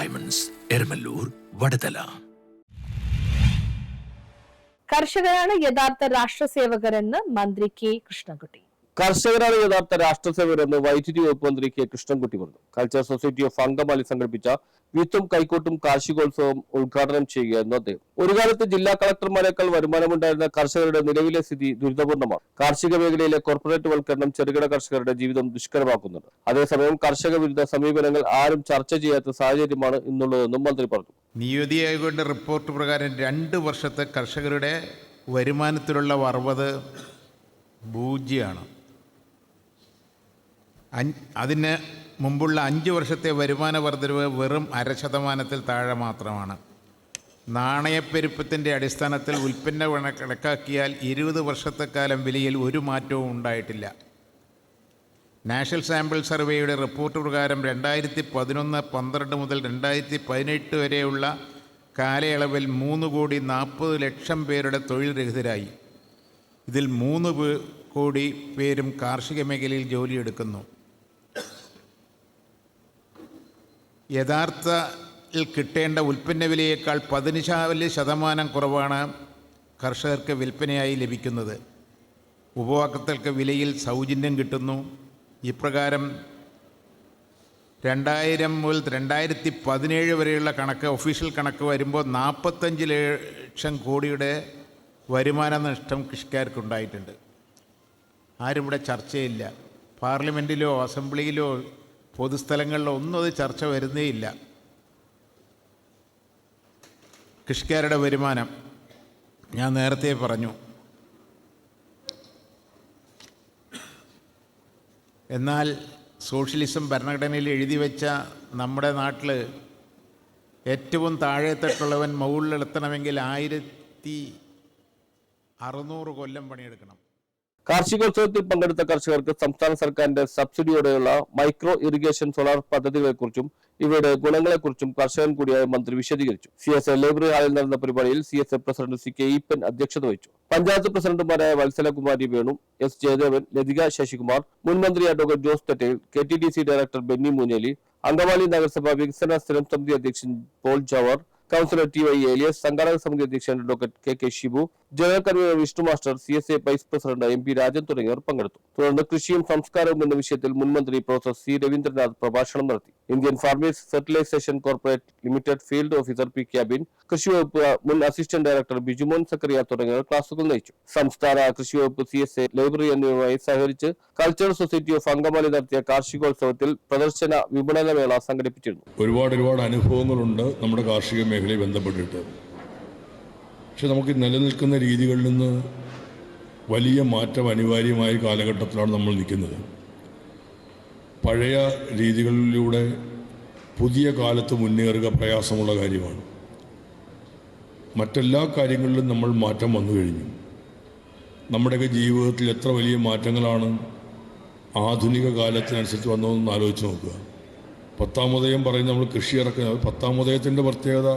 Diamonds, Eramallur, Vadathala. കർഷകരാണ് യഥാർത്ഥ രാഷ്ട്രസേവകരെന്ന് മന്ത്രി കെ കൃഷ്ണൻകുട്ടി. കർഷകരാണ് യഥാർത്ഥ രാഷ്ട്രസേവകരെന്ന് വൈദ്യുതി വകുപ്പ് മന്ത്രി കെ കൃഷ്ണൻകുട്ടി പറഞ്ഞു. കൾച്ചർ സൊസൈറ്റി ഓഫ് അങ്കമാലി സംഘടിപ്പിച്ച വിത്തും കൈക്കോട്ടും കാർഷികോത്സവം ഉദ്ഘാടനം ചെയ്യുകയായിരുന്നു അദ്ദേഹം. ഒരു കാലത്ത് ജില്ലാ കളക്ടർമാരെക്കാൾ വരുമാനമുണ്ടായിരുന്ന കർഷകരുടെ നിലവിലെ സ്ഥിതി ദുരിതപൂർണ്ണമാണ്. കാർഷിക മേഖലയിലെ കോർപ്പറേറ്റ് വൽക്കരണം ചെറുകിട കർഷകരുടെ ജീവിതം ദുഷ്കരമാക്കുന്നുണ്ട്. അതേസമയം കർഷക വിരുദ്ധ സമീപനങ്ങൾ ആരും ചർച്ച ചെയ്യാത്ത സാഹചര്യമാണ് ഇന്നുള്ളതെന്നും മന്ത്രി പറഞ്ഞു. നിതി ആയോഗിന്റെ റിപ്പോർട്ട് പ്രകാരം 2 വർഷത്തെ കർഷകരുടെ വരുമാനത്തിലുള്ള വർധന 0. അതിന് മുമ്പുള്ള 5 വർഷത്തെ വരുമാന വർധനവ് വെറും 0.5% താഴെ മാത്രമാണ്. നാണയപ്പെരുപ്പത്തിൻ്റെ അടിസ്ഥാനത്തിൽ ഉൽപ്പന്ന കണക്കാക്കിയാൽ 20 വർഷത്തെക്കാലം വിലയിൽ ഒരു മാറ്റവും ഉണ്ടായിട്ടില്ല. നാഷണൽ സാമ്പിൾ സർവേയുടെ റിപ്പോർട്ട് പ്രകാരം 2011-12 മുതൽ 2018 വരെയുള്ള കാലയളവിൽ 3,40,00,000 പേരുടെ തൊഴിൽ രഹിതരായി. ഇതിൽ 3 കോടി പേരും കാർഷിക മേഖലയിൽ ജോലിയെടുക്കുന്നു. യഥാർത്ഥത്തിൽ കിട്ടേണ്ട ഉൽപ്പന്ന വിലയേക്കാൾ 14% കുറവാണ് കർഷകർക്ക് വിൽപ്പനയായി ലഭിക്കുന്നത്. ഉപഭോക്താക്കൾക്ക് വിലയിൽ സൗജന്യം കിട്ടുന്നു. ഇപ്രകാരം 2000 മുതൽ 2017 വരെയുള്ള ഒഫീഷ്യൽ കണക്ക് വരുമ്പോൾ 45 ലക്ഷം കോടിയുടെ വരുമാന നഷ്ടം കൃഷിക്കാർക്കുണ്ടായിട്ടുണ്ട്. ആരും ഇവിടെ ചർച്ചയില്ല. പാർലമെൻറ്റിലോ അസംബ്ലിയിലോ പൊതുസ്ഥലങ്ങളിലോ ഒന്നും അത് ചർച്ച വരുന്നേയില്ല. കൃഷിക്കാരുടെ വരുമാനം ഞാൻ നേരത്തെ പറഞ്ഞു. എന്നാൽ സോഷ്യലിസം ഭരണഘടനയിൽ എഴുതി വെച്ച നമ്മുടെ നാട്ടിൽ ഏറ്റവും താഴെത്തട്ടുള്ളവൻ മുകളിലെത്തണമെങ്കിൽ 1600 കൊല്ലം പണിയെടുക്കണം. കാർഷികോത്സവത്തിൽ പങ്കെടുത്ത കർഷകർക്ക് സംസ്ഥാന സർക്കാരിന്റെ സബ്സിഡിയോടെയുള്ള മൈക്രോ ഇറിഗേഷൻ സോളാർ പദ്ധതികളെക്കുറിച്ചും ഇവയുടെ ഗുണങ്ങളെക്കുറിച്ചും കർഷകൻ കൂടിയായ മന്ത്രി വിശദീകരിച്ചു. CSA ലൈബ്രറി ഹാളിൽ നടന്ന പരിപാടിയിൽ CSA പ്രസിഡന്റ് CK ഈപ്പൻ അധ്യക്ഷത വഹിച്ചു. പഞ്ചായത്ത് പ്രസിഡന്റുമാരായ വത്സലകുമാരി വേണു, S ജയദേവൻ, ലതിക ശശികുമാർ, മുൻ മന്ത്രി advocate Jose Thettayil, KTDC director Benny Moonjeli, Angamaly നഗരസഭ വികസന സ്ഥിരം സമിതി അധ്യക്ഷൻ പോൾ ജവർ, കൗൺസിലർ TY ഏലിയസ്, സംഘാടക സമിതി അധ്യക്ഷൻ advocate KK Shibu, general convener Vishnu master, CSA vice president MP Rajan തുടങ്ങിയവർ പങ്കെടുത്തു. തുടർന്ന് കൃഷിയും സംസ്കാരവും എന്ന വിഷയത്തിൽ മുൻമന്ത്രി പ്രൊഫസർ C രവീന്ദ്രനാഥ് പ്രഭാഷണം നടത്തി. Indian farmers fertilisation corporate limited field officer P ക്യാബിൻ, കൃഷി വകുപ്പ് മുൻ അസിസ്റ്റന്റ് ഡയറക്ടർ ബിജുമോൻ സക്കറിയ തുടങ്ങിയവർ ക്ലാസുകൾ നയിച്ചു. സംസ്ഥാന കൃഷി വകുപ്പ്, CSA ലൈബ്രറി എന്നിവയുമായി സഹകരിച്ച് കൾച്ചറൽ സൊസൈറ്റി ഓഫ് അങ്കമാലി നടത്തിയ കാർഷികോത്സവത്തിൽ പ്രദർശന വിപണന മേള സംഘടിപ്പിച്ചിരുന്നു. ഒരുപാട് അനുഭവങ്ങളുണ്ട് നമ്മുടെ കാർഷിക മേഖലയെ ബന്ധപ്പെട്ടിട്ട്. പക്ഷെ നമുക്ക് നിലനിൽക്കുന്ന രീതികളിൽ നിന്ന് വലിയ മാറ്റം അനിവാര്യമായ കാലഘട്ടത്തിലാണ് നമ്മൾ നിൽക്കുന്നത്. പഴയ രീതികളിലൂടെ പുതിയ കാലത്ത് മുന്നേറുക പ്രയാസമുള്ള കാര്യമാണ്. മറ്റെല്ലാ കാര്യങ്ങളിലും നമ്മൾ മാറ്റം വന്നു കഴിഞ്ഞു. നമ്മുടെയൊക്കെ ജീവിതത്തിൽ എത്ര വലിയ മാറ്റങ്ങളാണ് ആധുനിക കാലത്തിനനുസരിച്ച് വന്നതെന്ന് ആലോചിച്ച് നോക്കുക. 10-ാം ഉദയം പറയുന്നത് നമ്മൾ കൃഷി ഇറക്കുന്നത്. 10-ാം ഉദയത്തിൻ്റെ പ്രത്യേകത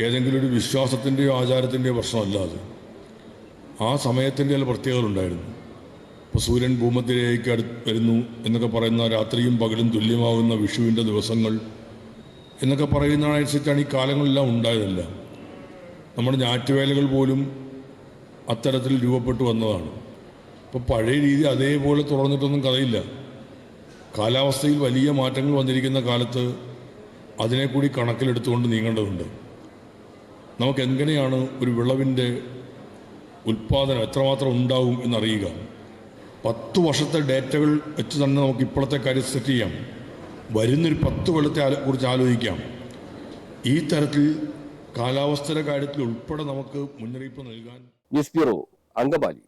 ഏതെങ്കിലും ഒരു വിശ്വാസത്തിൻ്റെയോ ആചാരത്തിൻ്റെയോ പ്രശ്നമല്ല. അത് ആ സമയത്തിൻ്റെ ചില പ്രത്യേകതകളുണ്ടായിരുന്നു. ഇപ്പോൾ സൂര്യൻ ഭൂമധ്യരേഖയ്ക്ക് വരുന്നു എന്നൊക്കെ പറയുന്ന, രാത്രിയും പകലും തുല്യമാകുന്ന വിഷുവിൻ്റെ ദിവസങ്ങൾ എന്നൊക്കെ പറയുന്നതനുസരിച്ചാണ് ഈ കാലങ്ങളെല്ലാം ഉണ്ടായതല്ല. നമ്മുടെ ഞാറ്റുവേലകൾ പോലും അത്തരത്തിൽ രൂപപ്പെട്ടു വന്നതാണ്. ഇപ്പോൾ പഴയ രീതി അതേപോലെ തുടർന്നിട്ടൊന്നും കഥയില്ല. കാലാവസ്ഥയിൽ വലിയ മാറ്റങ്ങൾ വന്നിരിക്കുന്ന കാലത്ത് അതിനെ കൂടി കണക്കിലെടുത്തുകൊണ്ട് നീങ്ങേണ്ടതുണ്ട്. നമുക്ക് എങ്ങനെയാണ് ഒരു വിളവിൻ്റെ ഉൽപ്പാദനം എത്രമാത്രം ഉണ്ടാവും എന്നറിയുക. 10 വർഷത്തെ ഡേറ്റകൾ വെച്ച് തന്നെ നമുക്ക് ഇപ്പോഴത്തെ കാര്യം സെറ്റ് ചെയ്യാം. വരുന്നൊരു 10 കൊല്ലത്തെ കുറിച്ച് ആലോചിക്കാം. ഈ തരത്തിൽ കാലാവസ്ഥയുടെ കാര്യത്തിൽ ഉൾപ്പെടെ നമുക്ക് മുന്നറിയിപ്പ് നൽകാൻ. News bureau, Angamaly.